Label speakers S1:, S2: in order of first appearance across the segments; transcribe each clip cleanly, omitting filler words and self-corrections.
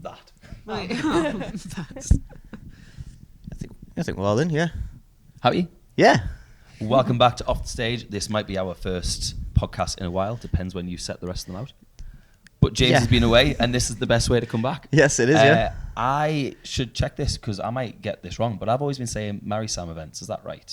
S1: that.
S2: I think we're all in, yeah.
S1: Happy?
S2: Yeah.
S1: Welcome back to Off the Stage. This might be our first podcast in a while. Depends when you set the rest of them out. But James has been away, and this is the best way to come back.
S2: Yes, it is, yeah.
S1: I should check this because I might get this wrong, but I've always been saying Marisam events. Is that right?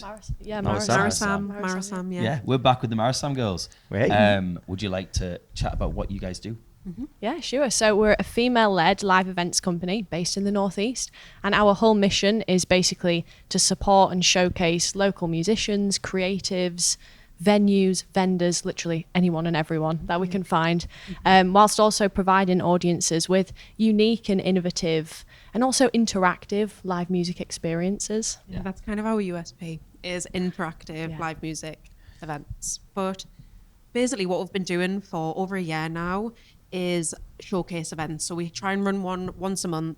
S3: Marisam, yeah.
S1: Yeah, we're back with the Marisam girls.
S2: Right.
S1: Would you like to chat about what you guys do?
S3: Mm-hmm. Yeah, sure. So we're a female-led live events company based in the Northeast, and our whole mission is basically to support and showcase local musicians, creatives, venues, vendors, literally anyone and everyone that we can find, whilst also providing audiences with unique and innovative and also interactive live music experiences.
S4: Yeah, that's kind of our USP, is interactive live music events. But basically what we've been doing for over a year now is showcase events. So we try and run one once a month,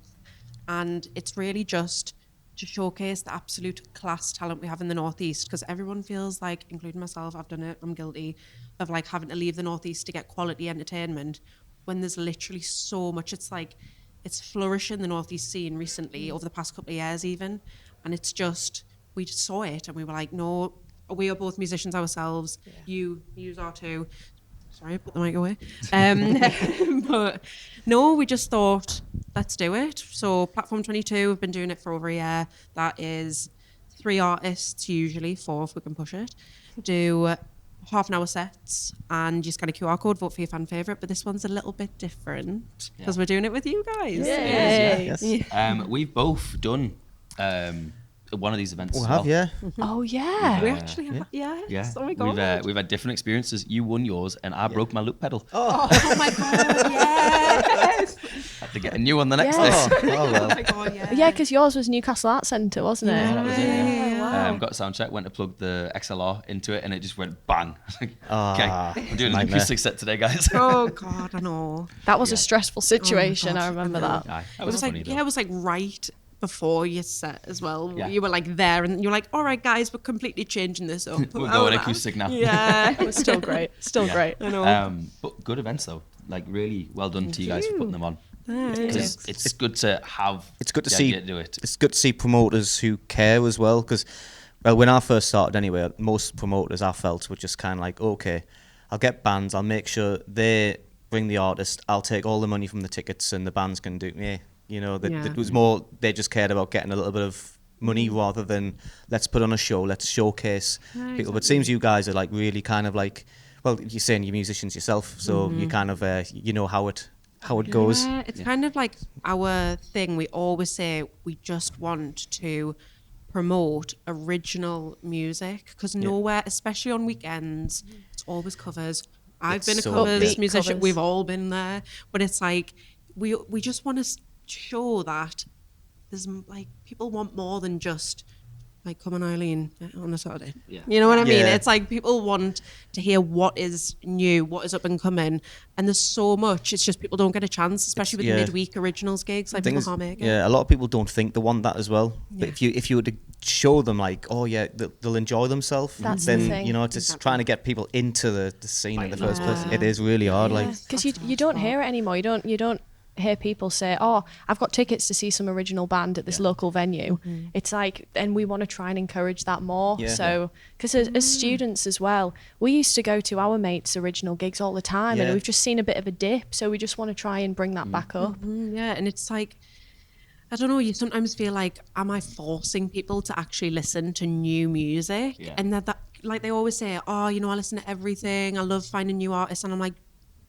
S4: and it's really just to showcase the absolute class talent we have in the Northeast, because everyone feels like, including myself, I've done it, I'm guilty of like having to leave the Northeast to get quality entertainment when there's literally so much. It's like, it's flourishing the Northeast scene recently over the past couple of years even, and it's just, we just saw it and we were like, no, we are both musicians ourselves, you are too. Sorry, put the mic away. But no, we just thought, let's do it. So Platform 22, we've been doing it for over a year. That is 3 artists, usually 4 if we can push it. Do half-an-hour sets and just kind of QR code, vote for your fan favourite. But this one's a little bit different because we're doing it with you guys.
S2: Yes.
S1: We've both done one of these events.
S2: We have, yeah.
S3: Oh yeah,
S4: we actually have. Yes. Oh my god.
S1: We've had different experiences. You won yours, and I broke my loop pedal.
S4: Oh my god! Yes.
S1: Had to get a new one the next
S3: Yes.
S1: day.
S4: Oh my god! Yeah.
S3: Yeah, because yours was Newcastle Arts Centre, wasn't it?
S1: Yeah, that was it. Yeah.
S3: Wow.
S1: Got a sound check, went to plug the XLR into it, and it just went bang. Okay, we're doing an
S2: nightmare.
S1: acoustic set today, guys.
S4: Oh god, I know.
S3: That was a stressful situation.
S4: God,
S3: I remember that.
S1: Aye,
S4: It was like,
S1: funny, though.
S4: it was like right before you set as well.
S1: Yeah.
S4: You were like there, and you're like, all right, guys, we're completely changing this up.
S1: We're going acoustic now.
S4: Yeah.
S3: It was still great. Still great.
S4: I know.
S1: But good events though. Like really well done to you guys for putting them on.
S4: Thanks.
S1: It's good to have.
S2: It's good to
S1: the
S2: see.
S1: idea to do it.
S2: It's good to see promoters who care as well, because, well, when I first started anyway, most promoters I felt were just kind of like, okay, I'll get bands, I'll make sure they bring the artist, I'll take all the money from the tickets, and the bands can do. You know, it was more, they just cared about getting a little bit of money rather than let's put on a show, let's showcase people.
S4: Exactly.
S2: But it seems you guys are like really kind of like, well, you're saying you're musicians yourself, so you kind of you know how it goes.
S4: Yeah, it's kind of like our thing. We always say we just want to promote original music, because nowhere, especially on weekends, it's always covers. I've been a
S2: so
S4: covers
S3: upbeat
S4: musician.
S3: covers.
S4: We've all been there, but it's like we just want to show that there's like people want more than just like come on Eileen on a Saturday.
S1: Yeah.
S4: You know what I mean?
S2: Yeah.
S4: It's like people want to hear what is new, what is up and coming, and there's so much. It's just people don't get a chance, especially with midweek originals gigs. Like people can't make it.
S2: Yeah, a lot of people don't think they want that as well. But if you were to show them like, oh yeah, they'll enjoy themselves,
S3: That's the
S2: then
S3: thing.
S2: you know, it's just trying to get people into the scene in the first place.
S4: Yeah.
S2: It is really hard. Like,
S3: Because you don't hear it anymore. You don't hear people say, oh, I've got tickets to see some original band at this local venue. It's like, and we want to try and encourage that more.
S2: Yeah.
S3: So, because as students as well, we used to go to our mates' original gigs all the time, and
S2: Yeah.
S3: we've just seen a bit of a dip. So we just want to try and bring that back up.
S4: Yeah, and it's like, I don't know, you sometimes feel like, am I forcing people to actually listen to new music?
S1: Yeah.
S4: And that like they always say, oh, you know, I listen to everything, I love finding new artists, and I'm like,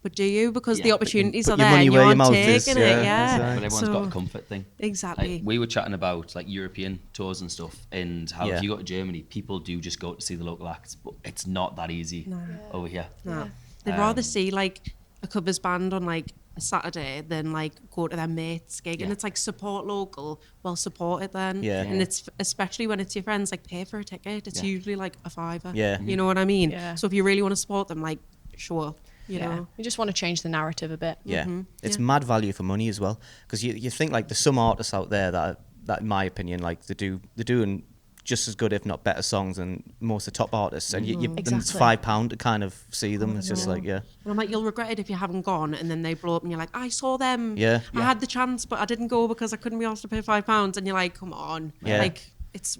S4: but do you? Because the opportunities
S2: put
S4: are
S2: your
S4: there
S2: money
S4: and you
S2: where your
S4: aren't
S2: mouth
S4: taking
S2: is,
S4: it.
S2: yeah,
S4: Yeah.
S1: But everyone's got a comfort thing.
S4: Exactly.
S1: Like, we were chatting about like European tours and stuff, and how if you go to Germany, people do just go to see the local acts, but it's not that easy over here.
S4: No. They'd rather see like a covers band on like a Saturday than like go to their mate's gig. And it's like support local, well supported then.
S2: Yeah.
S4: And it's especially when it's your friends, like pay for a ticket. It's usually like a £5.
S2: Yeah.
S4: You know what I mean?
S3: Yeah.
S4: So if you really want to support them, like show up. You know?
S3: We just want to change the narrative a bit.
S2: Yeah, it's mad value for money as well, because you think like there's some artists out there that in my opinion, like they're doing just as good, if not better, songs than most of the top artists. And and it's
S3: Exactly.
S2: £5 to kind of see them. It's just like,
S4: And I'm like, you'll regret it if you haven't gone, and then they blow up, and you're like, I saw them.
S2: Yeah.
S4: I had the chance, but I didn't go because I couldn't be asked to pay £5. And you're like, come on.
S2: Yeah.
S4: Like,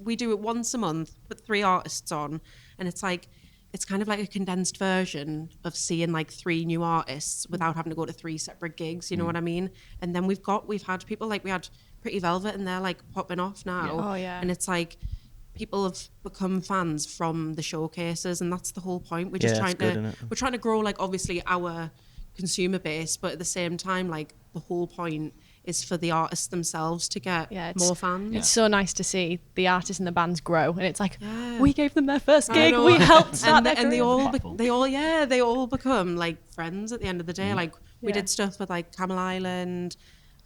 S4: we do it once a month, put 3 artists on, and it's like, it's kind of like a condensed version of seeing like 3 new artists without having to go to 3 separate gigs. You know what I mean? And then we've had people like, we had Pretty Velvet, and they're like popping off now.
S3: Yeah. Oh, yeah.
S4: And it's like, people have become fans from the showcases, and that's the whole point. We're just
S2: Yeah,
S4: trying
S2: it's good,
S4: to,
S2: innit?
S4: we're trying to grow like obviously our consumer base, but at the same time, like the whole point is for the artists themselves to get more fans.
S3: It's so nice to see the artists and the bands grow, and it's like,
S4: Yeah.
S3: we gave them their first
S4: I
S3: gig,
S4: know.
S3: we helped start
S4: and,
S3: their
S4: and they
S3: career.
S4: all become like friends at the end of the day. Like we
S3: Yeah.
S4: did stuff with like Camel Island,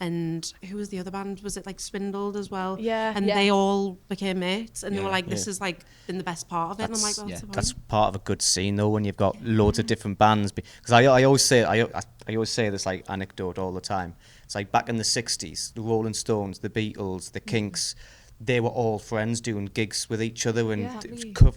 S4: and who was the other band? Was it like Swindled as well?
S3: Yeah,
S4: And
S3: yeah.
S4: they all became mates, and they
S1: Yeah.
S4: were like, this has like been the best part of it. And I'm like, well, that's the
S2: That's
S4: point.
S2: part of a good scene though, when you've got loads of different bands. Because I always say this like anecdote all the time. It's like back in the 60s, the Rolling Stones, the Beatles, the Kinks, they were all friends doing gigs with each other and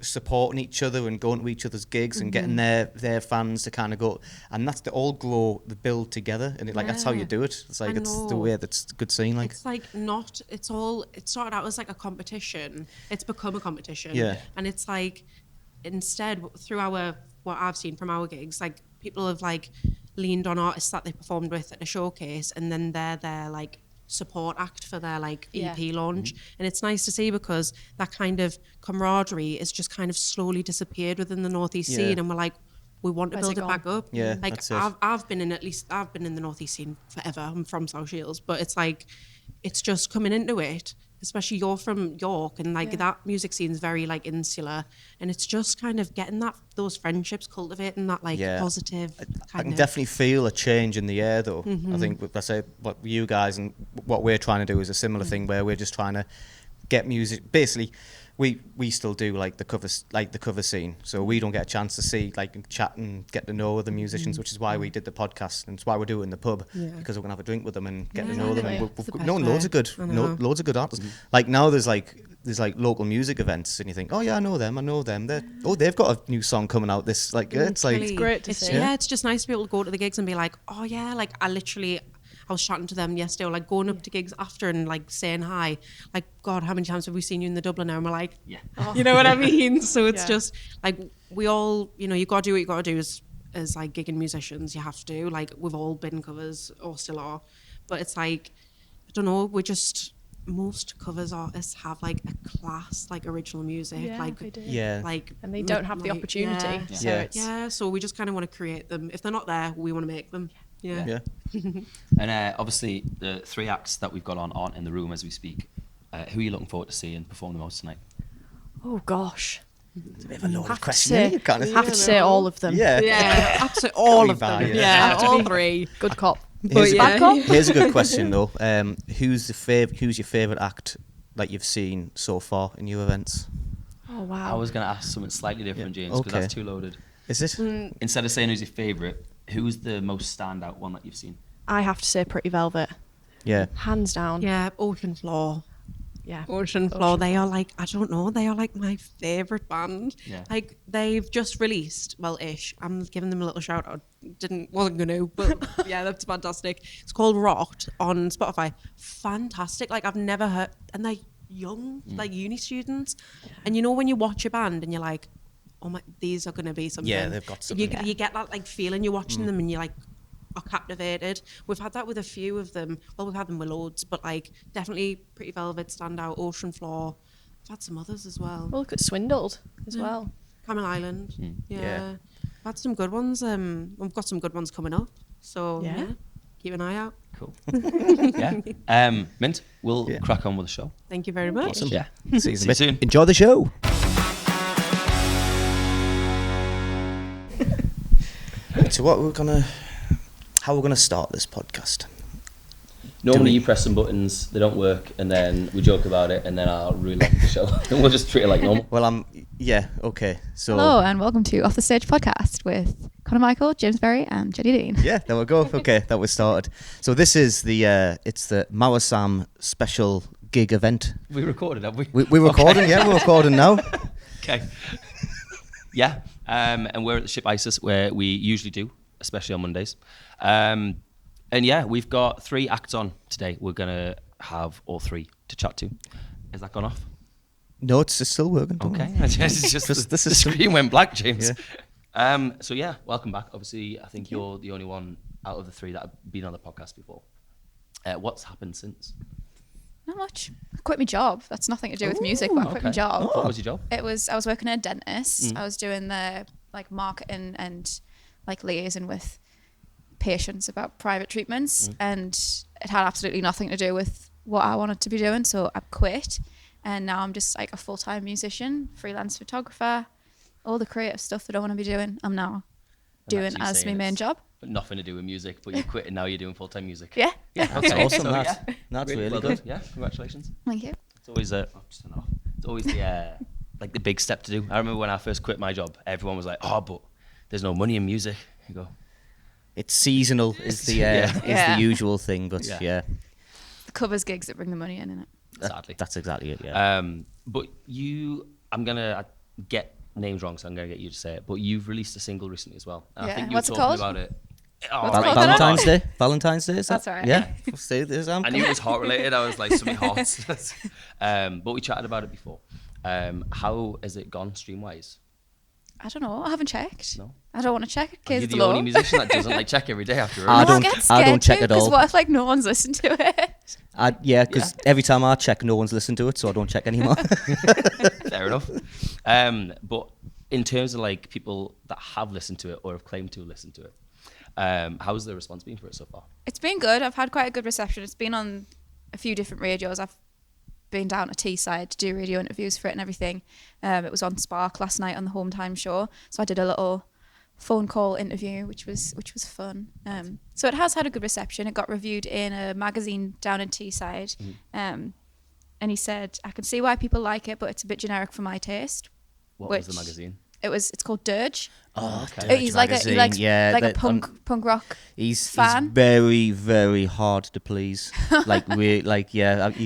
S2: supporting each other and going to each other's gigs and getting their fans to kind of go. And they all grow, they build together, and that's how you do it. It's like,
S4: I
S2: it's the
S4: know.
S2: way that's a good scene. Like,
S4: It's like not, it started out as like a competition. It's become a competition.
S2: Yeah.
S4: And it's like, instead, through what I've seen from our gigs, like people have like leaned on artists that they performed with at a showcase, and then they're their like support act for their like EP launch. And it's nice to see, because that kind of camaraderie is just kind of slowly disappeared within the Northeast scene, and we're like, we want to
S3: Where's
S4: build
S3: it
S4: it back up.
S2: Yeah,
S4: like
S2: that's it.
S4: I've been in the Northeast scene forever. I'm from South Shields, but it's like, it's just coming into it, especially you're from York, and like that music scene is very like insular, and it's just kind of getting those friendships, cultivating that like positive
S2: I can definitely feel a change in the air though. I think I say what you guys and what we're trying to do is a similar thing, where we're just trying to get music. Basically, we still do like the cover scene, so we don't get a chance to see like chat and get to know other musicians, which is why we did the podcast, and it's why we do it in the pub, because we're gonna have a drink with them and get to know them. And we've known loads of good artists. Like now there's like local music events, and you think, oh yeah, I know them. They've got a new song coming out. This it's like
S3: It's great to see.
S4: Yeah, it's just nice to be able to go to the gigs and be like, oh yeah, like I was chatting to them yesterday, or like going up to gigs after and like saying hi. Like, God, how many times have we seen you in the Dubliner? And we're like, you know what I mean? So it's just like, we all, you got to do what you got to do as like gigging musicians. You have to. Like, we've all been covers, or still are. But it's like, I don't know, most covers artists have like a class, like original music.
S3: Yeah,
S4: like,
S3: they do.
S2: yeah.
S4: Like,
S3: And they don't have the opportunity.
S4: Yeah. So we just kind of want to create them. If they're not there, we want to make them.
S2: Yeah.
S1: And obviously, the 3 acts that we've got on aren't in the room as we speak. Who are you looking forward to seeing perform the most tonight?
S3: Oh gosh.
S2: It's a bit of a loaded
S3: Have
S2: question.
S3: to say all of them.
S2: Yeah.
S4: Absolutely all of
S2: Can't be
S4: them.
S2: bad,
S4: Yeah, all 3.
S3: Good cop.
S2: Here's,
S3: Bad cop?
S2: here's a good question though. Who's your favourite act that you've seen so far in your events?
S3: Oh wow.
S1: I was going to ask something slightly different, James, because that's too loaded.
S2: Is it?
S1: Instead of saying who's your favourite, who's the most standout one that you've seen?
S3: I have to say Pretty Velvet.
S2: Yeah.
S3: Hands down.
S4: Yeah, Ocean Floor.
S3: Yeah.
S4: Ocean Floor. They are like, I don't know, they are like my favourite band.
S1: Yeah.
S4: Like, they've just released, well-ish. I'm giving them a little shout out. Wasn't going to, but yeah, that's fantastic. It's called Rot on Spotify. Fantastic. Like, I've never heard, and they're young, like uni students. And when you watch a band and you're like, oh my, these are going to be something.
S2: Yeah, they've got something.
S4: You get that like feeling, you're watching them and you're like, are captivated. We've had that with a few of them. Well, we've had them with loads, but like definitely Pretty Velvet stand out, Ocean Floor. I've had some others as well.
S3: Well, look at Swindled as well.
S4: Camel Island.
S2: Yeah.
S4: I've had some good ones. We've got some good ones coming up. So yeah, keep an eye out.
S1: Cool. Mint, we'll crack on with the show.
S4: Thank you very much.
S2: Awesome.
S1: Yeah.
S2: See you
S1: See you soon.
S2: Enjoy the show. So how we're gonna start this podcast?
S1: Normally you press some buttons, they don't work, and then we joke about it, and then I'll ruin the show. And we'll just treat it like normal.
S2: Well, okay. So
S5: hello and welcome to Off the Stage podcast with Conor Michael, James Berry, and Jenny Dean.
S2: yeah, there we go. Okay, that was started. So this is it's the Marisam special gig event.
S1: We recorded, have we?
S2: We're recording, yeah, we're recording now.
S1: Okay. Yeah, and we're at the Ship ISIS where we usually do, especially on Mondays. And yeah, we've got 3 acts on today. We're going to have all 3 to chat to. Has that gone off?
S2: No, it's still working.
S1: Okay. It's just the screen went black, James. Yeah. So yeah, welcome back. Obviously, I think you're the only one out of the 3 that have been on the podcast before. What's happened since?
S5: Not much. I quit my job. That's nothing to do with music, but I quit my job.
S1: What was your job?
S5: I was working at a dentist. I was doing the like marketing and like liaising with patients about private treatments, and it had absolutely nothing to do with what I wanted to be doing. So I quit, and now I'm just like a full-time musician, freelance photographer, all the creative stuff that I want to be doing. I'm now doing as my main job.
S1: But nothing to do with music, but you quit and now you're doing full-time music.
S5: Yeah.
S2: That's
S1: Okay.
S2: awesome.
S1: So,
S2: That's really
S1: well
S2: good.
S1: done. Yeah, congratulations.
S5: Thank you.
S1: It's always just turn it off. It's always the like the big step to do. I remember when I first quit my job, everyone was like, "Oh, but there's no money in music." You go,
S2: It's seasonal is the
S5: Yeah.
S2: usual thing, but yeah,
S5: The covers gigs that bring the money in, innit?
S1: sadly.
S2: that's exactly it. Yeah.
S1: But I'm gonna get names wrong, so I'm gonna get you to say it. But you've released a single recently as well. And I
S5: Yeah.
S1: think you
S5: What's
S1: were
S5: it
S1: talking
S5: called?
S1: about it.
S5: What's it called?
S2: Valentine's Day. Valentine's Day. Is that?
S5: That's right.
S2: Yeah. Say this.
S1: I knew it was heart related. I was like something hearts. But we chatted about it before. How has it gone stream wise?
S5: I don't know. I haven't checked.
S1: No?
S5: I don't want to check in
S1: You're
S5: case it's
S1: the
S5: low.
S1: only musician that doesn't like check every day after a
S2: I
S1: release.
S2: don't-
S5: get
S2: I
S5: scared
S2: don't check
S5: too,
S2: at all.
S5: Because what if like no one's listened to it?
S2: Because every time I check, no one's listened to it, so I don't check anymore.
S1: Fair enough. But in terms of like people that have listened to it or have claimed to have listened to it, how's the response been for it so far?
S5: It's been good. I've had quite a good reception. It's been on a few different radios. I've been down to Teesside to do radio interviews for it and everything. It was on Spark last night on the Home Time show. So I did a little phone call interview, which was fun. So it has had a good reception. It got reviewed in a magazine down in Teesside. And he said, I can see why people like it, but it's a bit generic for my taste.
S1: What was the magazine?
S5: It's called Dirge.
S1: Oh, okay.
S5: He's like
S2: magazine,
S5: he likes
S2: yeah,
S5: like a
S2: that-
S5: punk rock.
S2: He's
S5: Fan?
S2: very, very hard to please. You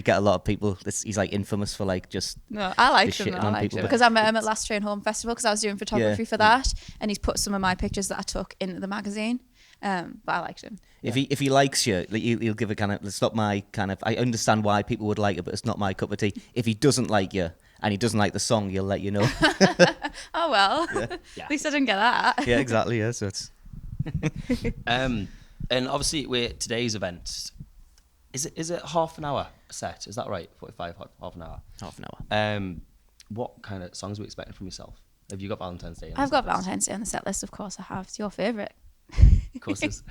S2: get a lot of people. He's like infamous for like just.
S5: No, I liked
S2: Just
S5: him.
S2: shitting
S5: I
S2: on
S5: liked
S2: people.
S5: him because I met him at Last Train Home Festival because I was doing photography for that, and he's put some of my pictures that I took into the magazine. But I liked him.
S2: If he likes you, like, he'll give a kind of. It's not my kind of. I understand why people would like it, but it's not my cup of tea. If he doesn't like you and he doesn't like the song, he'll let you know.
S5: Oh well,
S1: Yeah.
S5: at least I didn't get that.
S2: Yeah, exactly. Yeah, so it's.
S1: And obviously, today's event. Is it half an hour set? Is that right? 45, half an hour.
S2: Half an hour.
S1: What kind of songs are we expecting from yourself? Have you got Valentine's Day?
S5: I've got Valentine's Day on the set list, of course I have. It's your favourite.
S1: Of course, it is.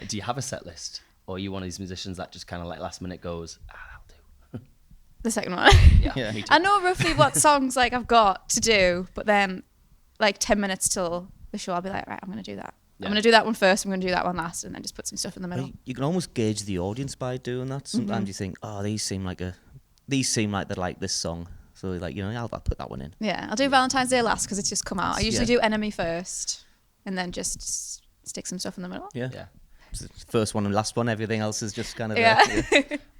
S1: Do you have a set list, or are you one of these musicians that just kind of like last minute goes, that'll do?
S5: The second one.
S2: Yeah.
S1: Me too.
S5: I know roughly what songs like I've got to do, but then like 10 minutes till the show, I'll be like, right, I'm going to do that.
S1: Yeah.
S5: I'm going to do that one first, I'm going to do that one last, and then just put some stuff in the middle.
S2: Well, you can almost gauge the audience by doing that. Sometimes you think, oh, these seem like they like this song. So like, I'll put that one in.
S5: Yeah, I'll do Valentine's Day last because it's just come out. I usually do Enemy first, and then just stick some stuff in the middle.
S2: Yeah.
S1: Yeah.
S2: First one and last one. Everything else is just kind of
S5: Yeah.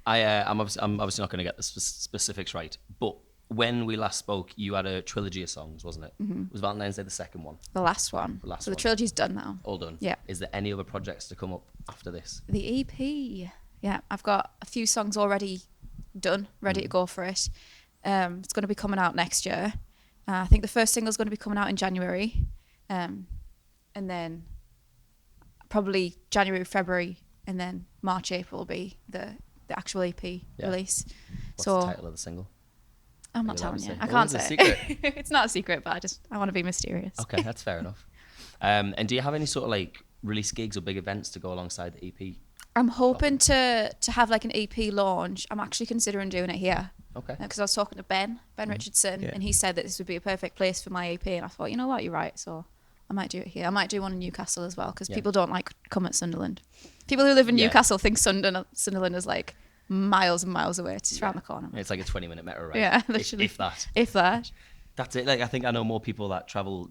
S2: there.
S1: I'm obviously not going to get the specifics right, but when we last spoke, you had a trilogy of songs, wasn't it? Was Valentine's Day the second one?
S5: The last one.
S1: The last
S5: so
S1: one.
S5: the trilogy's done now.
S1: All done?
S5: Yeah.
S1: Is there any other projects to come up after this?
S5: The EP. Yeah, I've got a few songs already done, ready to go for it. It's going to be coming out next year. I think the first single's going to be coming out in January. And then probably January, February, and then March, April will be the actual EP release.
S1: What's
S5: so
S1: the title of the single?
S5: I'm not
S1: Are you allowed
S5: telling
S1: to
S5: you.
S1: say?
S5: I
S1: Oh,
S5: can't
S1: it's a
S5: say.
S1: secret.
S5: It's not a secret, but I want to be mysterious.
S1: Okay, that's fair enough. And do you have any sort of like release gigs or big events to go alongside the EP?
S5: I'm hoping to have like an EP launch. I'm actually considering doing it here.
S1: Okay.
S5: Because I was talking to Ben Richardson,
S2: Yeah.
S5: and he said that this would be a perfect place for my EP, and I thought, you know what, you're right, so I might do it here. I might do one in Newcastle as well, because people don't like come at Sunderland. People who live in Newcastle think Sunderland is like miles and miles away. It's just around the corner.
S1: It's like a 20-minute metro ride.
S5: Yeah, literally.
S1: If that.
S5: If that.
S1: That's it. Like I think I know more people that travel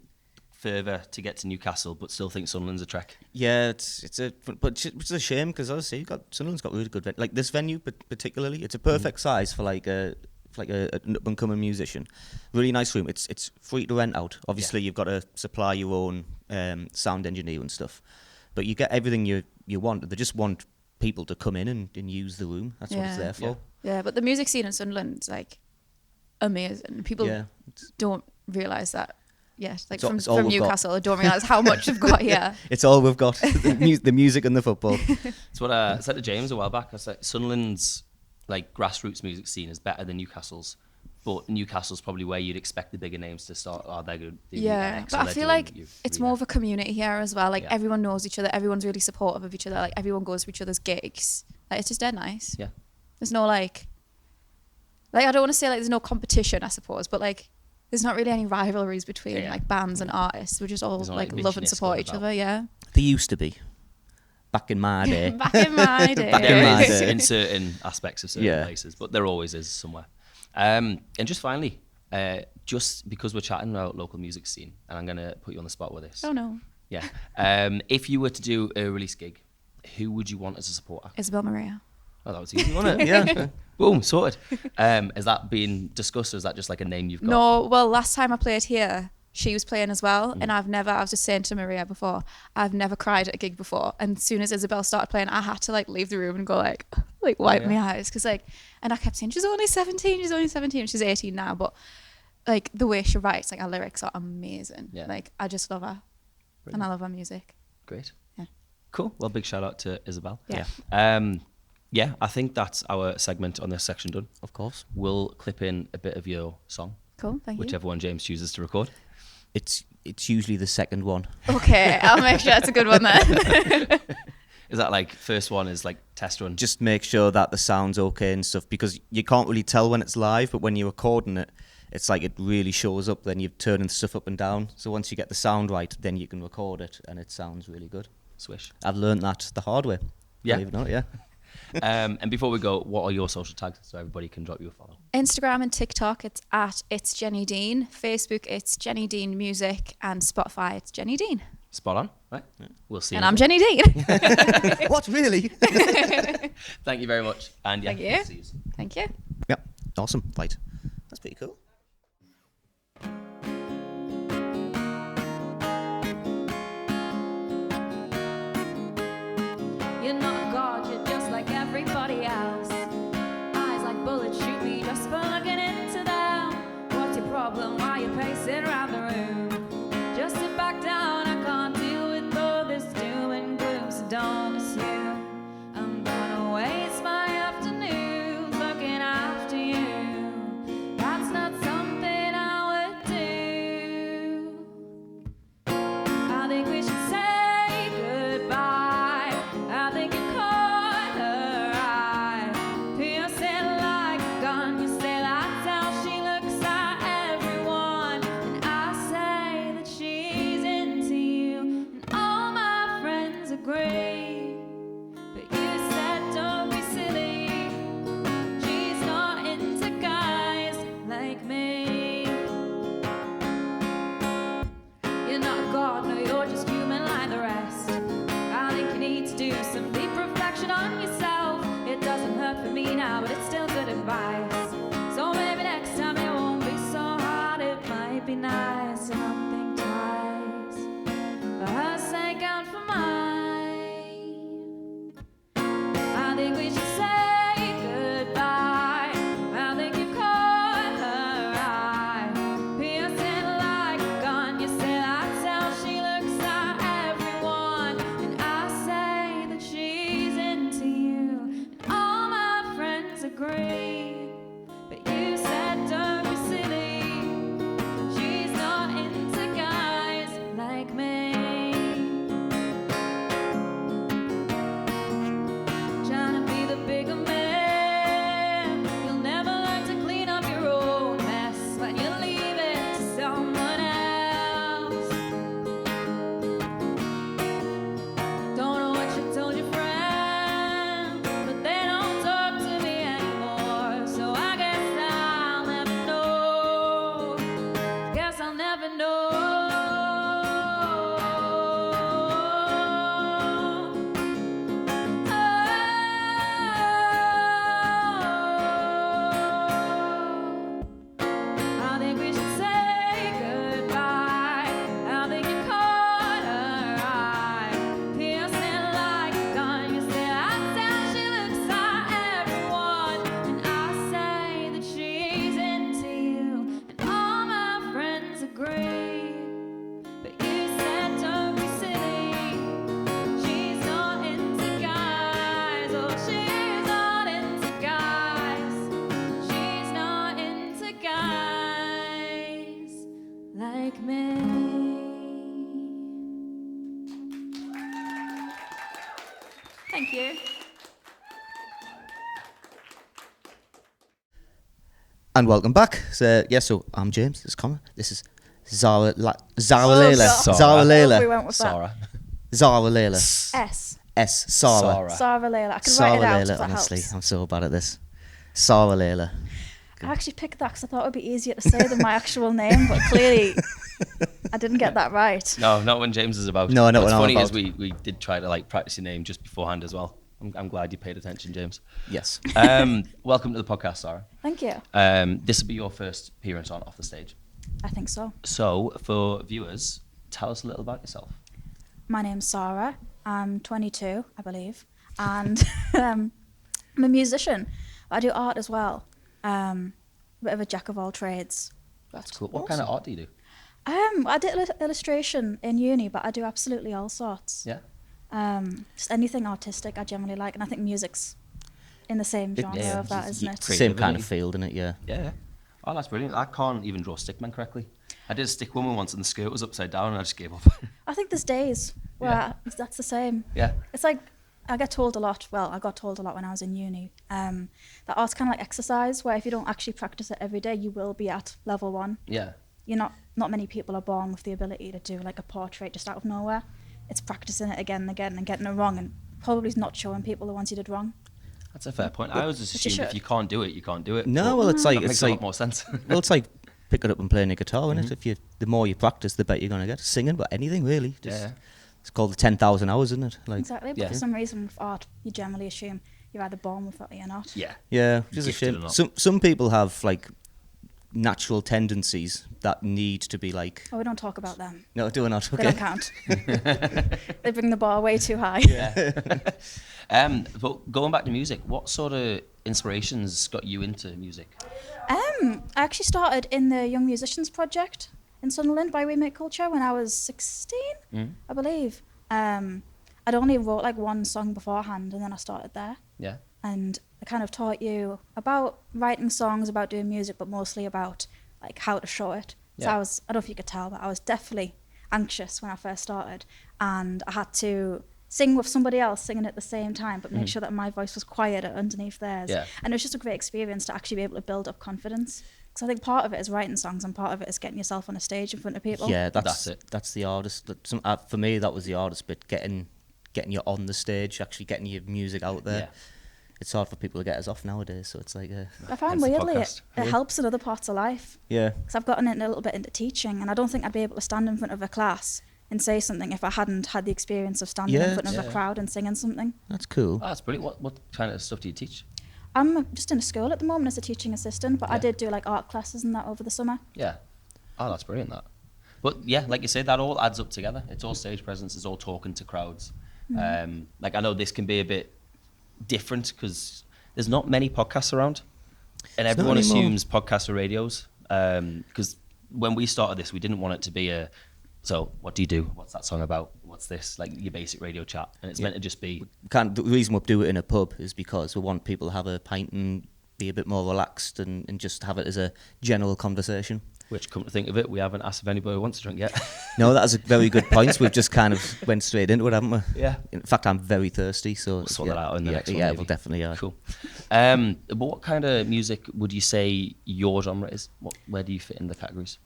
S1: further to get to Newcastle, but still think Sunderland's a trek.
S2: Yeah, it's a shame because obviously Sunderland's got really good like this venue, but particularly it's a perfect size for like an up and coming musician. Really nice room. It's free to rent out. Obviously, you've got to supply your own sound engineer and stuff, but you get everything you want. They just want people to come in and use the room. That's what it's there for.
S5: Yeah, but the music scene in Sunderland is like amazing. People don't realise that. Yes, like from Newcastle, I don't realise how much we've got here.
S2: It's all we've got, the music and the football.
S1: It's what I said to James a while back. I said Sunderland's like grassroots music scene is better than Newcastle's, but Newcastle's probably where you'd expect the bigger names to start. Oh, they're good.
S5: But I feel like it's more of a community here as well. Like everyone knows each other. Everyone's really supportive of each other. Like everyone goes to each other's gigs. Like it's just dead nice.
S1: Yeah.
S5: There's no like I don't want to say like there's no competition, I suppose, but like there's not really any rivalries between like bands and artists. We just all like love and support each other. Yeah.
S2: They used to be. Back in my day.
S5: Back in my day.
S1: There is in certain aspects of certain places, but there always is somewhere. And just finally, just because we're chatting about local music scene, and I'm going to put you on the spot with this.
S5: Oh no.
S1: Yeah. If you were to do a release gig, who would you want as a supporter?
S5: Isabel Maria.
S1: Oh, that was easy, wasn't it? Yeah. Boom, sorted. Has that been discussed, or is that just like a name you've got?
S5: No, well, last time I played here, she was playing as well, and I was just saying to Maria before, I've never cried at a gig before, and as soon as Isabel started playing, I had to like leave the room and go like wipe my eyes, because like, and I kept saying, she's only 17, she's 18 now, but like the way she writes, like her lyrics are amazing. Like I just love her. Brilliant. And I love her music.
S1: Great.
S5: Yeah.
S1: Cool. Well, big shout out to Isabel.
S5: Yeah.
S1: Yeah, I think that's our segment on this section done.
S2: Of course. We'll clip in a bit of your song.
S5: Cool, thank you.
S1: Whichever one James chooses to record.
S2: It's usually the second one.
S5: Okay, I'll make sure it's a good one then.
S1: Is that like first one is like test run?
S2: Just make sure that the sound's okay and stuff, because you can't really tell when it's live, but when you're recording it, it's like it really shows up. Then you're turning stuff up and down. So once you get the sound right, then you can record it and it sounds really good.
S1: Swish.
S2: I've learned that the hard way.
S1: Yeah.
S2: Believe it or not, yeah.
S1: And before we go, what are your social tags so everybody can drop you a follow?
S5: Instagram and TikTok, it's Jenny Dean. Facebook, it's Jenny Dean Music, and Spotify, it's Jenny Dean.
S1: Spot on, right? Yeah. We'll see.
S5: And I'm Jenny Dean.
S2: What, really?
S1: Thank you very much. And yeah,
S5: thank you.
S1: See you soon.
S5: Thank you.
S2: Yep, awesome. Right, that's pretty cool.
S6: You're not a god, you're just like everybody else. Eyes like bullets shoot me just for looking into them. What's your problem? Why you pacing around the room? Just sit back down, I can't deal with all this doom and gloom, so don't assume I'm gonna waste my afternoons looking after you. That's not something I would do. I think we should say goodbye. I think you caught her eye, piercing like a gun. You say that's how she looks at everyone, and I say that she's into you, and all my friends agree. But you said don't be silly, she's not into guys like me. You're not a god, no, you're just human like the rest. I think you need to do some deep reflection on yourself. It doesn't hurt for me now, but it's still good advice. So maybe next time it won't be so hard. It might be nice to not think twice, for her sake and for mine. I think we should say goodbye. I think you caught her eye, piercing like a gun. You say that's how she looks at everyone, and I say that she's into you, and all my friends agree. But you said don't be silly, she's not into guys like me. Trying to be the bigger man, you'll never learn to clean up your own mess when you leave it to someone else. Don't know what you told your friends, but they don't talk to me anymore. So Thank you.
S2: And welcome back. So I'm James. This is Connor. This is Zara Layla.
S5: God.
S2: Zara
S5: We
S2: Layla.
S5: went with
S1: Sarah.
S2: Zara Layla.
S5: that. S.
S2: Sarah.
S5: Sarah Layla. I can
S2: Sarah
S5: write it out
S2: Layla,
S5: if that
S2: honestly.
S5: helps.
S2: I'm so bad at this. Sarah Layla.
S5: I actually picked that because I thought it would be easier to say than my actual name, but clearly I didn't get that right.
S1: No, not when James is about.
S2: No, not
S1: What's
S2: when I'm
S1: funny is
S2: about.
S1: we did try to like practice your name just beforehand as well. I'm glad you paid attention, James.
S2: Yes.
S1: Welcome to the podcast, Sarah.
S5: Thank you.
S1: This will be your first appearance on Off the Stage.
S5: I think so.
S1: So, for viewers, tell us a little about yourself.
S5: My name's Sarah. I'm 22, I believe, and I'm a musician. I do art as well. A bit of a jack of all trades.
S1: That's cool. What kind of art do you do?
S5: I did illustration in uni, but I do absolutely all sorts.
S1: Yeah.
S5: Just anything artistic I generally like, and I think music's in the same genre
S1: yeah,
S5: of that,
S1: it's
S5: isn't it?
S1: creative.
S2: Same kind of field, isn't it? Yeah.
S1: Yeah. Oh, that's brilliant. I can't even draw stickman correctly. I did a stick woman once and the skirt was upside down and I just gave up.
S5: I think there's days where that's the same.
S1: Yeah.
S5: It's like I got told a lot when I was in uni, that art's kind of like exercise, where if you don't actually practice it every day, you will be at level 1.
S1: Yeah.
S5: Not many people are born with the ability to do like a portrait just out of nowhere. It's practicing it again and again and getting it wrong, and probably not showing people the ones you did wrong.
S1: That's a fair point. I always just
S5: But you
S1: assumed if
S5: should.
S1: you can't do it, you can't do it.
S2: No,
S1: But
S2: well, it's like
S1: that makes a lot more sense.
S2: well, it's like picking up and playing a guitar, isn't it? The more you practice, the better you're gonna get. Singing, but anything really. Just,
S1: Yeah.
S2: It's called the 10,000 hours, isn't it? Like.
S5: Exactly, but
S1: Yeah.
S5: for some reason with art, you generally assume you're either born with it or you're not.
S1: Yeah.
S2: Yeah, which is a
S1: Gifted or
S2: shame.
S1: not.
S2: Some people have like natural tendencies that need to be like.
S5: Oh, we don't talk about them.
S2: No, do not.
S5: They
S2: Okay.
S5: don't count. They bring the bar way too high.
S1: But going back to music, what sort of inspirations got you into music?
S5: I actually started in the Young Musicians Project in Sunderland by We Make Culture when I was 16, I believe. I'd only wrote like one song beforehand, and then I started there.
S1: Yeah.
S5: And I kind of taught you about writing songs, about doing music, but mostly about like how to show it. So
S1: Yeah.
S5: I don't know if you could tell, but I was definitely anxious when I first started, and I had to sing with somebody else singing at the same time, but make sure that my voice was quieter underneath theirs.
S1: Yeah.
S5: And it was just a great experience to actually be able to build up confidence. Because I think part of it is writing songs, and part of it is getting yourself on a stage in front of people.
S2: Yeah,
S1: That's it.
S2: That's the hardest. For me, that was the hardest bit. Getting you on the stage, actually getting your music out there.
S1: Yeah.
S2: It's hard for people to get us off nowadays. So it's like,
S5: I found
S1: Hence the
S5: weirdly
S1: podcast.
S5: it helps in other parts of life.
S2: yeah,
S5: Because I've gotten in a little bit into teaching, and I don't think I'd be able to stand in front of a class and say something if I hadn't had the experience of standing in
S2: Yeah,
S5: front of
S1: yeah.
S5: a crowd and singing something.
S2: that's cool.
S1: Oh, that's brilliant. What kind of stuff do you teach?
S5: I'm just in a school at the moment as a teaching assistant, but I
S1: Yeah.
S5: did do like art classes and that over the summer.
S1: Yeah. Oh, that's brilliant, that. But yeah, like you say, that all adds up together. It's all stage presence. It's all talking to crowds. Like I know this can be a bit different because there's not many podcasts around, and
S2: not
S1: everyone
S2: anymore.
S1: assumes podcasts are radios. Because when we started this, we didn't want it to be a. So what do you do? What's that song about? What's this? Like your basic radio chat, and it's meant to just be.
S2: The reason we do it in a pub is because we want people to have a pint and be a bit more relaxed and just have it as a general conversation.
S1: Which, come to think of it, we haven't asked if anybody wants to drink yet.
S2: No, that is a very good point. We've just kind of went straight into it, haven't we?
S1: Yeah.
S2: In fact, I'm very thirsty, so
S1: We'll sort that out in the next one.
S2: Yeah,
S1: maybe.
S2: we'll definitely.
S1: Cool. But what kind of music would you say your genre is? Where do you fit in the categories?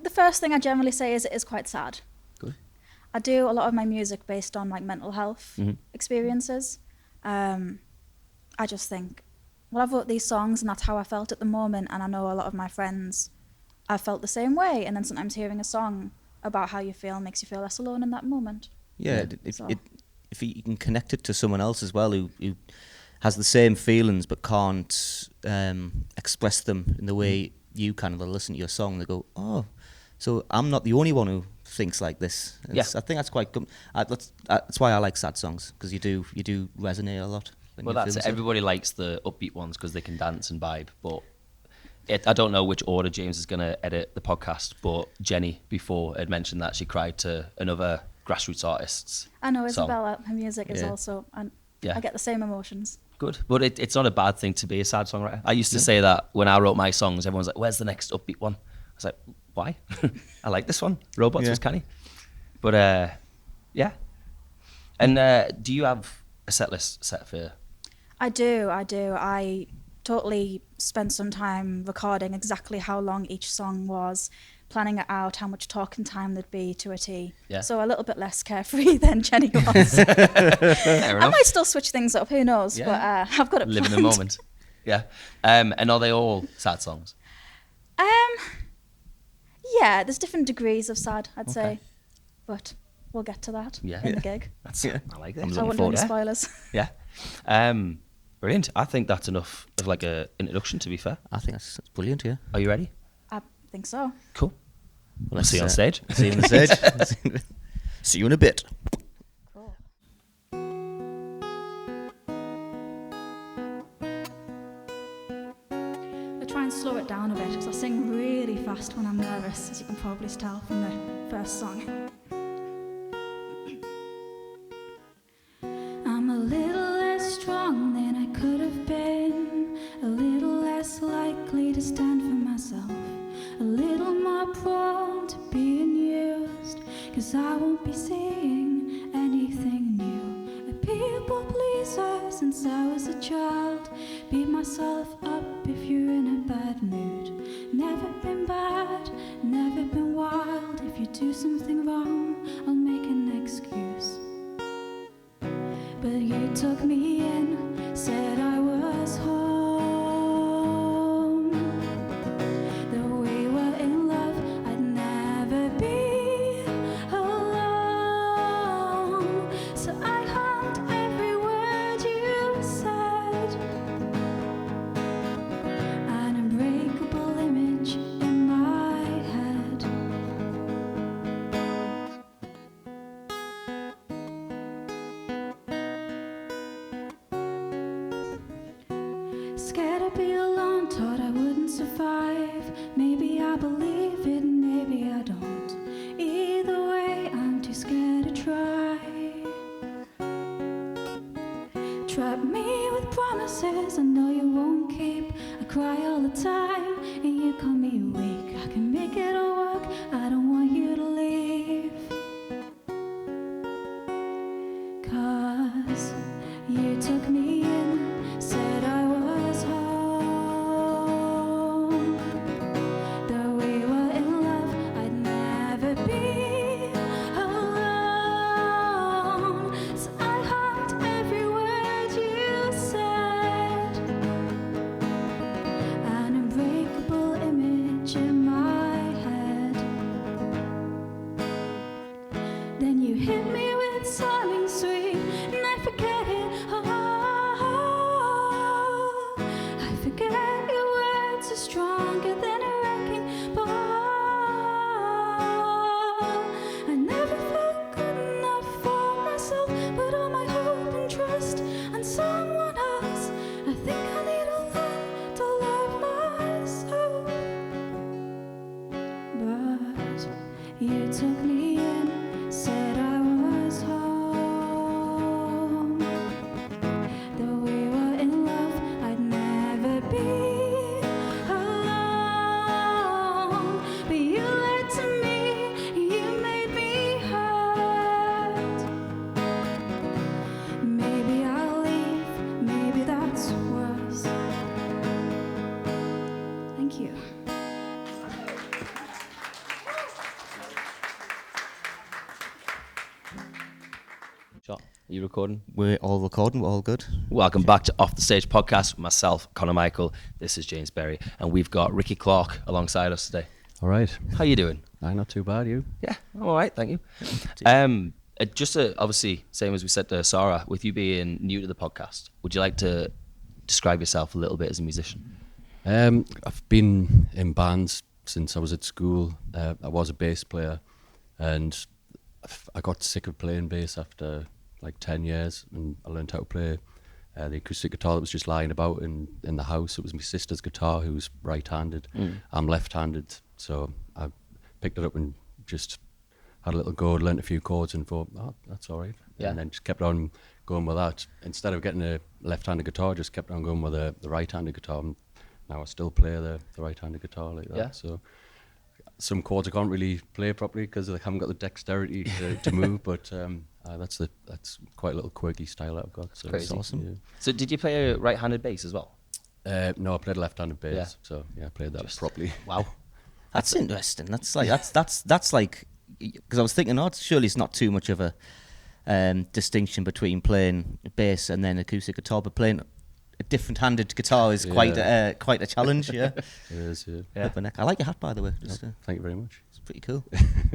S5: The first thing I generally say is it is quite sad.
S1: Good.
S5: I do a lot of my music based on like mental health experiences. I just think, well, I've wrote these songs and that's how I felt at the moment, and I know a lot of my friends have felt the same way, and then sometimes hearing a song about how you feel makes you feel less alone in that moment.
S2: Yeah,
S5: So-
S2: if you can connect it to someone else as well who has the same feelings but can't express them in the way you can, they'll listen to your song, they go, oh, so I'm not the only one who thinks like this.
S1: Yeah.
S2: I think that's quite good. That's why I like sad songs, because you do resonate a lot. when
S1: Well,
S2: you're
S1: that's
S2: feeling
S1: it.
S2: sad.
S1: Everybody likes the upbeat ones because they can dance and vibe. But I don't know which order James is going to edit the podcast, but Jenny before had mentioned that she cried to another grassroots artist's
S5: I know
S1: song.
S5: Isabella, her music is
S2: Yeah.
S5: also, and
S1: Yeah.
S5: I get the same emotions.
S1: Good. But it's not a bad thing to be a sad songwriter. I used to say that when I wrote my songs, everyone's like, where's the next upbeat one? I was like, why? I like this one. Robots
S2: Yeah.
S1: was canny. But yeah. And do you have a set list set for?
S7: I do. I totally spent some time recording exactly how long each song was, planning it out, how much talking time there'd be to a T.
S1: Yeah.
S7: So a little bit less carefree than Jenny was.
S1: Fair
S7: I
S1: enough.
S7: might still switch things up, who knows?
S1: Yeah.
S7: But I've got it
S1: Live in the
S7: planned.
S1: moment. Yeah. And are they all sad songs?
S7: Yeah, there's different degrees of sad, I'd
S1: Okay.
S7: say. But we'll get to that
S1: Yeah.
S7: in the gig.
S1: That's
S2: Yeah.
S1: I like that.
S2: I'm
S7: I
S2: looking
S7: won't do any
S1: Yeah.
S7: spoilers.
S1: Yeah. Brilliant. I think that's enough of like a introduction, to be fair.
S2: I think that's brilliant, yeah.
S1: Are you ready?
S7: I think so.
S1: Cool.
S2: Well,
S1: We'll see you on stage.
S2: See you on the stage. See you in a bit.
S7: Cool. I try and slow it down a bit because I sing really fast when I'm nervous, as you can probably tell from the first song. I'm a little less strong than I could have been, a little less likely to stand for myself, a little more prone to being used, 'cause I won't be seeing anything new. A people pleaser since I was a child, beat myself up if you're in a bad mood. Never been bad, never been wild. If you do something wrong, I'll make an excuse. But you took me in, said I was home. That we were in love, I'd never be alone. So I hummed every word you said, an unbreakable image in my head. Scared I'd be alone, thought I wouldn't survive. Maybe I believe it, maybe I don't. Either way, I'm too scared to try. Trap me with promises I know you won't keep. I cry all the time, and you call me weak. I can make it all work, I don't want you to leave. 'Cause you took me in, said I was home. Though we were in love, I'd never be alone. So I hummed every word you said, an unbreakable image in my head. Then you hit me with something sweet, and I forget it. I forget your words are stronger than a wrecking ball. I never felt good enough for myself, put all my hope and trust on someone else. I think I need to learn to love myself. But you took me in, said I was home. Though we were in love, I'd never be alone. But you lied to me, you made me hurt. Maybe I'll leave, maybe that's worse. Thank you.
S1: Shot. Are you recording?
S2: We're all recording, we're all good.
S1: Welcome back to Off the Stage podcast with myself, Conor Michael. This is James Berry, and we've got Ricky Clark alongside us today.
S8: All right.
S1: How you doing?
S8: Not too bad, you?
S1: Yeah, I'm all right, thank you. Just obviously, same as we said to Sarah, with you being new to the podcast, would you like to describe yourself a little bit as a musician?
S8: I've been in bands since I was at school. I was a bass player, and I got sick of playing bass after like 10 years, and I learned how to play the acoustic guitar that was just lying about in the house. It was my sister's guitar, who's right-handed. I'm left-handed, so I picked it up and just had a little go, learnt a few chords and thought, oh, that's all right.
S1: Yeah.
S8: And then just kept on going with that. Instead of getting a left-handed guitar, just kept on going with the right-handed guitar. And now I still play the right-handed guitar like that.
S1: Yeah.
S8: So some chords I can't really play properly because I haven't got the dexterity to move, but That's quite a little quirky style that I've got. So
S1: Crazy.
S2: That's awesome.
S8: Yeah.
S1: So did you play a right-handed bass as well?
S8: No, I played left-handed bass.
S1: Yeah.
S8: So yeah, I played that properly.
S1: Wow.
S2: That's interesting. That's like that's like, because I was thinking, surely it's not too much of a distinction between playing bass and then acoustic guitar, but playing a different-handed guitar is quite a challenge. Yeah.
S8: It is. Yeah.
S2: Flip my neck. I like your hat, by the way. Just,
S8: Thank you very much.
S2: it's pretty cool.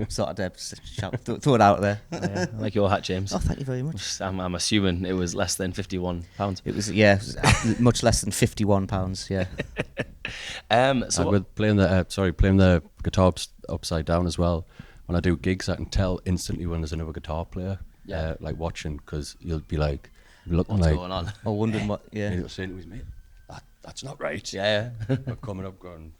S2: Sort of throw it out there.
S1: Yeah, I like your hat, James.
S2: Oh, thank you very much.
S1: I'm assuming it was less than £51.
S2: It was much less than £51. Yeah.
S1: So
S8: And with playing the guitar upside down as well. When I do gigs, I can tell instantly when there's another guitar player, like watching, because you'll be like looking
S1: what's
S8: like,
S1: going on?
S2: Or wondering what.
S8: and
S2: Yeah.
S8: he'll say to his mate, that's not right.
S1: Yeah.
S8: I'm coming up going,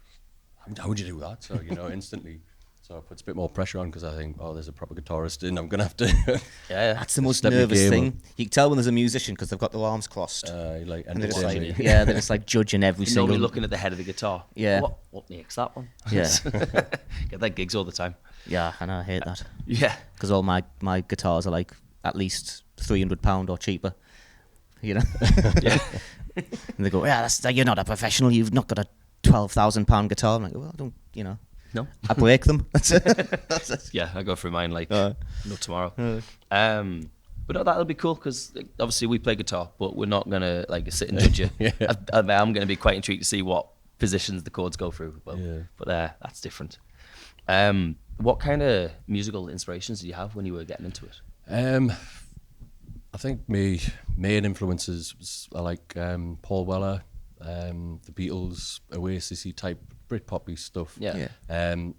S8: how would you do that? So instantly. So it puts a bit more pressure on, because I think, there's a proper guitarist in. I'm gonna have to.
S1: Yeah.
S2: That's the most
S8: Step your
S2: nervous
S8: game
S2: thing.
S8: up.
S2: You can tell when there's a musician because they've got their arms crossed.
S8: Like
S2: And they're just
S8: entertaining
S2: like,
S8: you.
S2: they're just like judging every
S1: You're
S2: single.
S1: normally looking at the head of the guitar.
S2: Yeah.
S1: What makes that one?
S2: Yeah.
S1: Get that gigs all the time.
S2: Yeah, I know, I hate that.
S1: Yeah.
S2: Because all my guitars are like at least £300 or cheaper.
S1: Yeah.
S2: And they go, you're not a professional. You've not got a £12,000 guitar. I'm like, well, I don't,
S1: No.
S2: I break them. That's it.
S1: Yeah, I go through mine like no tomorrow. But no, that'll be cool, because obviously we play guitar, but we're not gonna like sit and judge you.
S8: Yeah.
S1: I'm gonna be quite intrigued to see what positions the chords go through. But
S8: Yeah.
S1: that's different. What kind of musical inspirations did you have when you were getting into it?
S8: I think my main influences are like Paul Weller, the Beatles, Oasis-y type Britpop-y stuff.
S1: Yeah.
S8: And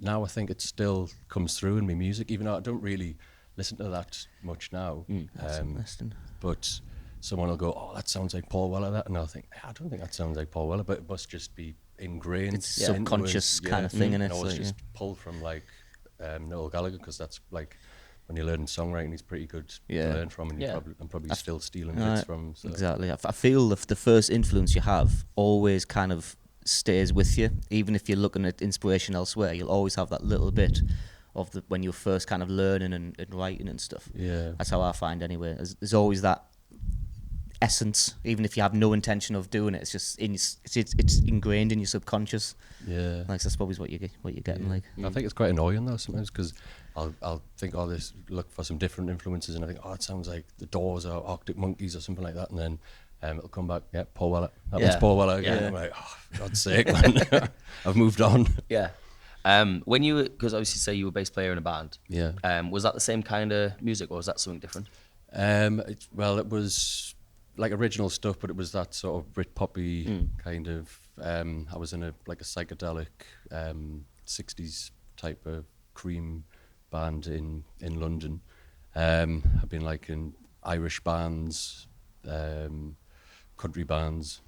S8: now I think it still comes through in my music, even though I don't really listen to that much now.
S2: That's interesting.
S8: But someone will go, that sounds like Paul Weller, that, and I'll think, I don't think that sounds like Paul Weller, but it must just be ingrained.
S2: It's
S8: into
S2: subconscious
S8: us,
S2: kind of thing, innit?
S8: And I was
S2: So,
S8: just pulled from like Noel Gallagher, because that's like, when you're learning songwriting, he's pretty good to learn from, and I'm probably still stealing bits from. So.
S2: Exactly. I feel the first influence you have always kind of stays with you. Even if you're looking at inspiration elsewhere, you'll always have that little bit of when you're first kind of learning and writing and stuff.
S8: Yeah.
S2: That's how I find anyway. There's always that essence, even if you have no intention of doing it. It's just it's ingrained in your subconscious.
S8: Yeah.
S2: Like that's probably what you're getting like.
S8: I think it's quite annoying though sometimes, because I'll think, look for some different influences, and I think, it sounds like the Doors or Arctic Monkeys or something like that, and then it'll come back, Paul Weller. That was Paul Weller again.
S1: Yeah.
S8: I'm like, for God's sake, man. I've moved on.
S1: Yeah. When you, because obviously say you were a bass player in a band.
S8: Yeah.
S1: Was that the same kind of music, or was that something different?
S8: It was like original stuff, but it was that sort of Britpop-y kind of. I was in a psychedelic 60s type of cream band in London. I've been like in Irish bands, country bands,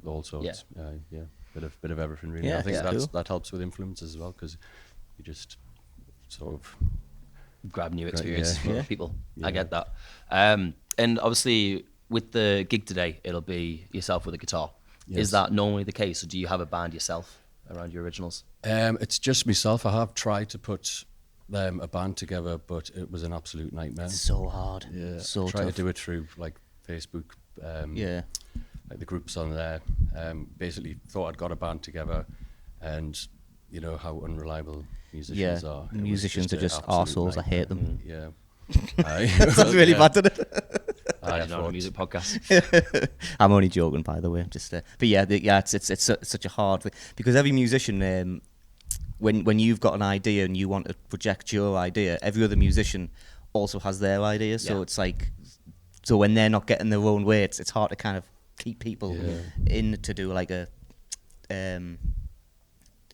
S8: all sorts.
S1: Yeah.
S8: Bit of everything really.
S2: Yeah,
S8: I think
S2: cool.
S8: that helps with influences as well, because you just sort of
S1: Grab new experiences from other people.
S8: Yeah.
S1: I get that. And obviously with the gig today, it'll be yourself with a guitar.
S8: Yes.
S1: Is that normally the case, or do you have a band yourself around your originals?
S8: It's just myself. I have tried to put a band together, but it was an absolute nightmare.
S2: It's so hard.
S8: Yeah,
S2: So
S8: try
S2: tough.
S8: to do it through like Facebook. Like the groups on there. Basically thought I'd got a band together, and you know how unreliable musicians are. It was
S2: Musicians are
S8: an
S2: just
S8: absolute
S2: arseholes. I hate them.
S8: Yeah.
S2: That's really bad, doesn't it?
S1: You're not on a music podcast.
S2: I'm only joking, by the way. Just, but yeah, it's such a hard thing, because every musician, when you've got an idea and you want to project your idea, every other musician also has their idea. So it's like, so when they're not getting their own way, it's hard to kind of keep people in to do like a.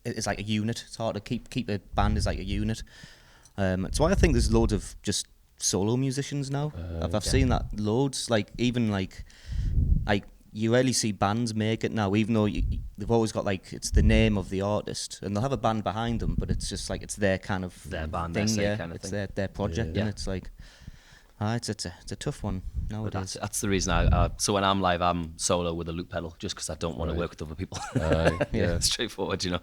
S2: It's like a unit. It's hard to keep a band as like a unit. That's why I think there's loads of just solo musicians now. I've seen that loads. Like even like you rarely see bands make it now, even though they've always got like it's the name of the artist, and they'll have a band behind them, but it's just like it's their kind of
S1: Their band,
S2: thing.
S1: their say
S2: Yeah,
S1: kind of
S2: it's
S1: thing.
S2: their project,
S1: Yeah.
S2: and it's like it's a tough one
S1: But
S2: nowadays.
S1: that's the reason I so when I'm live, I'm solo with a loop pedal, just because I don't want to work with other people.
S8: Yeah.
S1: Straightforward, you know.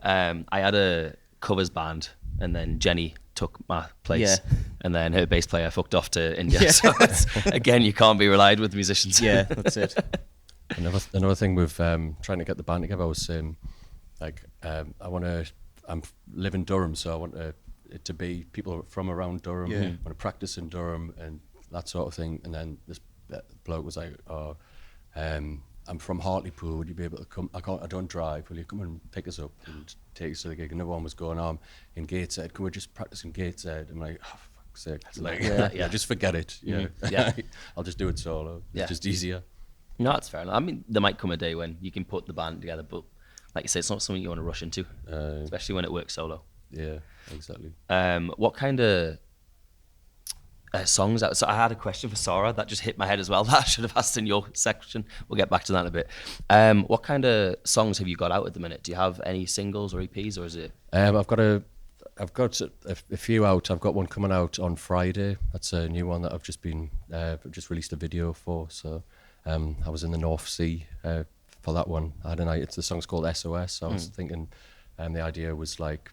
S1: I had a covers band, and then Jenny took my place.
S2: Yeah.
S1: And then her bass player fucked off to India. So it's, again, you can't be relied with musicians.
S2: Yeah, that's it.
S8: Another thing with trying to get the band together, I was saying, live in Durham, so I want it to be people from around Durham.
S2: Yeah.
S8: I want to practice in Durham and that sort of thing. And then this bloke was like, I'm from Hartlepool, would you be able to come? I don't drive, will you come and pick us up and take us to the gig? And everyone was going on in Gateshead, can we just practice in Gateshead? I'm like, oh, fuck's sake. It's like, yeah, just forget it. Yeah.
S1: Yeah.
S8: I'll just do it solo.
S1: Yeah.
S8: It's just easier.
S1: No, that's fair enough. I mean, there might come a day when you can put the band together, but like you say, it's not something you want to rush into, especially when it works solo.
S8: Yeah, exactly.
S1: What kind of songs? So I had a question for Sarah that just hit my head as well that I should have asked in your section. We'll get back to that in a bit. What kind of songs have you got out at the minute? Do you have any singles or EPs, or is it?
S8: I've got a few out. I've got one coming out on Friday. That's a new one that I've just released a video for. So I was in the North Sea for that one. I had a night. The song's called SOS. So I was thinking, the idea was like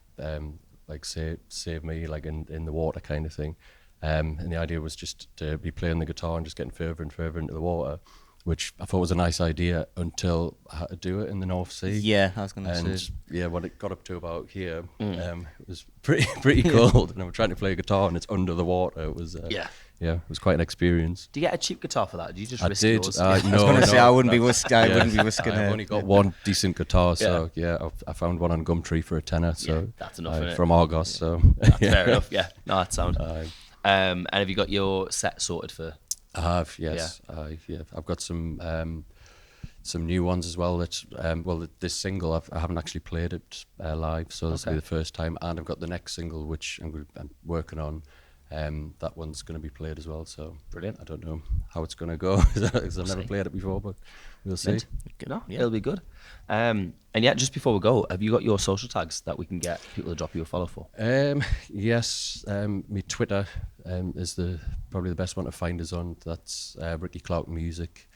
S8: save me, like in the water kind of thing. And the idea was just to be playing the guitar and just getting further and further into the water, which I thought was a nice idea until I had to do it in the North Sea.
S2: Yeah, I was going to say.
S8: And yeah, when it got up to about here, it was pretty cold, and I'm trying to play guitar and it's under the water. It was it was quite an experience.
S1: Do you get a cheap guitar for that? Do you just
S8: I
S1: risk
S8: did.
S1: yours?
S8: No,
S2: I was going to say I wouldn't be risking.
S8: I've only got one decent guitar, so I found one on Gumtree for a tenner. So
S1: that's enough, innit?
S8: from Argos. So
S1: That's fair enough. Yeah, no, that sounds. And have you got your set sorted for?
S8: I have, yes. I've got some new ones as well. That this single I haven't actually played it live, so this will be the first time. And I've got the next single which I'm working on. That one's going to be played as well. So
S1: Brilliant.
S8: I don't know how it's going to go because I've never played it before, but we'll see.
S1: No, it'll be good. And yeah, just before we go, have you got your social tags that we can get people to drop you a follow for?
S8: Yes, my Twitter is probably the best one to find us on. That's Ricky Clark Music.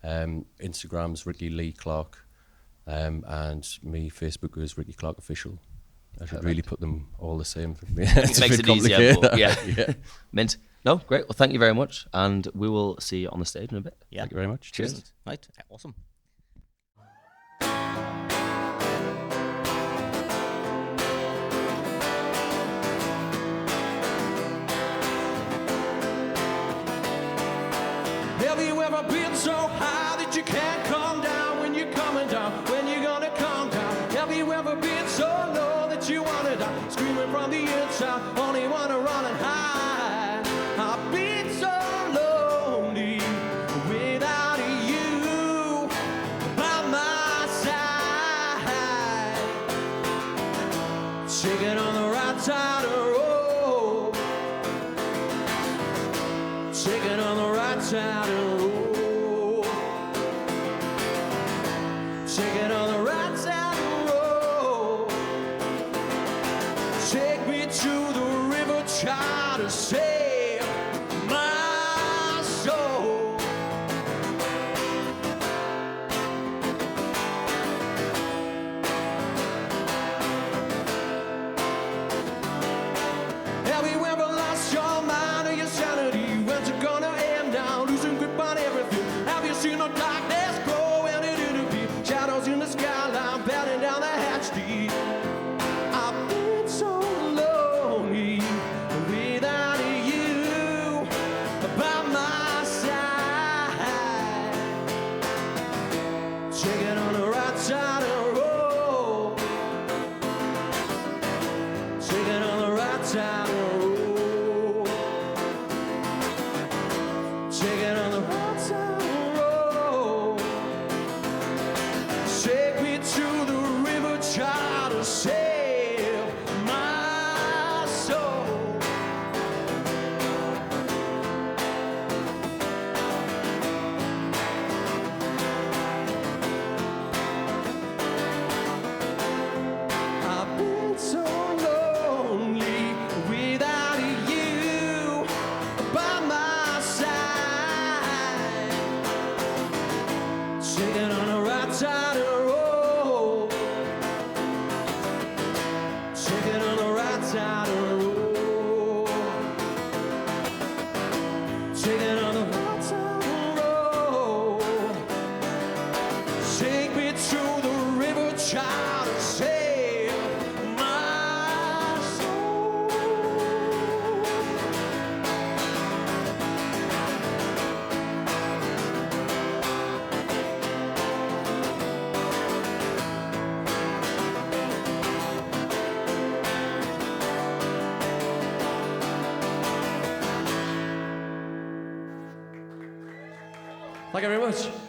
S8: Instagram's Ricky Lee Clark, and me Facebook is Ricky Clark Official. I should really put them all the same.
S1: It makes it easier. But yeah. Mint. No, great. Well, thank you very much, and we will see you on the stage in a bit.
S2: Yeah.
S8: Thank you very much.
S1: Cheers.
S2: Right, awesome.
S9: Have you ever been so high that you can't come down when you're coming down? When you're gonna come down? Have you ever been so low that you wanna die? Screaming from the inside, only wanna run and hide. I've been so lonely without you by my side. Shaking on the right side of the road. Shaking on the right side of the road. Shaking on the right side of the road. Take me to the river, try to save my soul. Have you ever lost your mind or your sanity? When's it gonna end down? Losing grip on everything. Have you seen the darkness grow and it interfere? Shadows in the skyline, batting down the hatch deep. I've been so lonely without you by my side. Shaking on the right side of the road. Shaking on the right side of the road. Shaking on the right side of the road. Take me to the river, try to save my soul. Thank you very much.